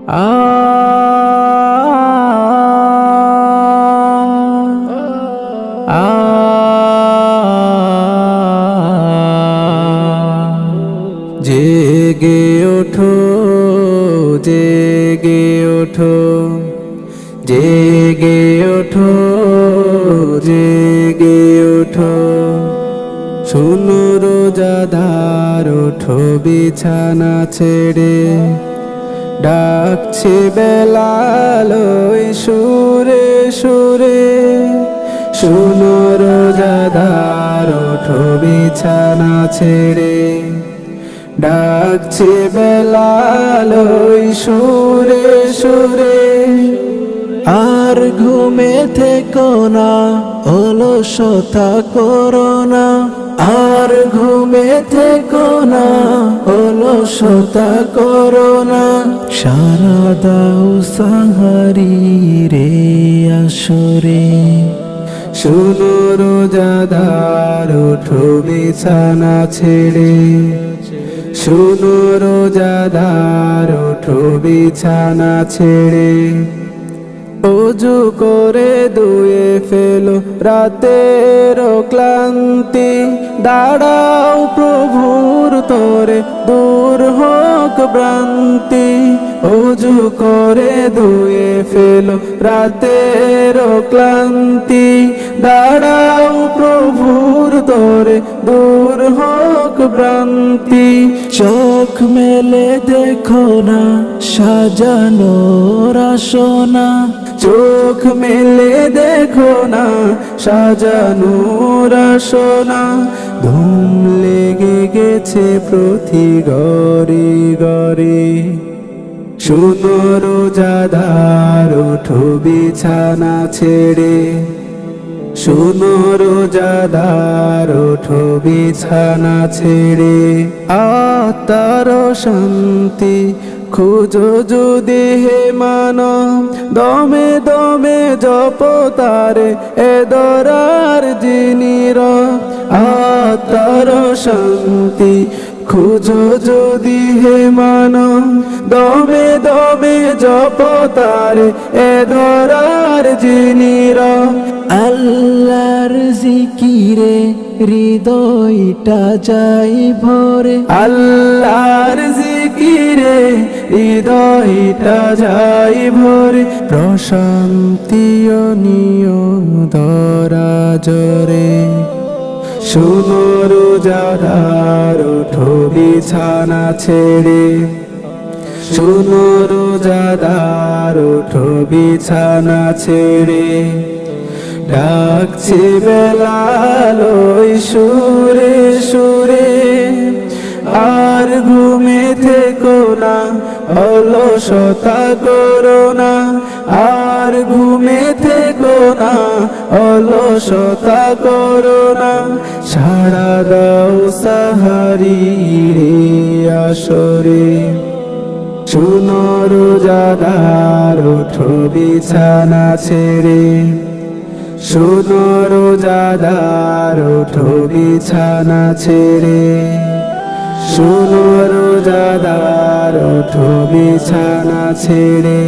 আ আ জেগে ওঠো, জেগে ওঠো, জেগে ওঠো, জেগে ওঠো, শোনো রোজাদার ওঠো বিছানা ছেড়ে, ডাকছে বেলাল ওই সুরে সুরে, শোনো রোজাদার ওঠো বিছানা ছেড়ে, ডাকছে বেলাল ওই সুরে সুরে। আর ঘুমে থেকো না, অলসতা করো না, আর ঘুমে থেকো না, অলসতা করো না, সারা দাও সাহারি রে আসরে, শোনো রোজাদার ওঠো বিছানা ছেড়ে, শোনো রোজাদার ওঠো বিছানা ছেড়ে, ওযু করে ধুয়ে ফেলো রাতের ক্লান্তি, দাঁড়াও প্রভুর তরে দূর হোক ভ্রান্তি, ওযু করে ধুয়ে ফেলো রাতের ক্লান্তি, দাঁড়াও প্রভুর তরে দূর হোক ভ্রান্তি, চোখ মেলে দেখো না সাজানো রাসনা, চোখ মেলে দেখো না সাজানো রাসনা, ধুম লেগে গেছে প্রতি ঘরে ঘরে, শোনো রোজাদার ওঠো বিছানা ছেড়ে, শোনো রোজাদার ওঠো বিছানা ছেড়ে, আত্মার শান্তি খুঁজো যদি হে মানব, দমে দমে জপ তারে এ দরার যিনি রব, আত্মার শান্তি খুঁজো যদি হে মানব, দমে দমে জপ তারে এ দরার যিনি রব, আল্লাহর জিকিরে হৃদয়টা যাই ভরে, আল্লাহর জিকিরে হৃদয়টা যাই ভরে, প্রশান্তি ও নিয়ম ধরা জরে, শোনো রোজাদার ওঠো বিছানা ছেড়ে, শোনো রোজাদার ওঠো বিছানা ছেড়ে, ডাকছে বেলাল ওই সুরে সুরে, আর ঘুমে থেকো না, অলসতা করো না, আর ঘুমে থেকো না, অলসতা করো না, সারা দাও সাহারি রে আসরে, শোনো রোজাদার ওঠো বিছানা ছেড়ে, শোনো রোজাদার ওঠো বিছানা ছেড়ে, শোনো রোজাদার ওঠো বিছানা ছেড়ে।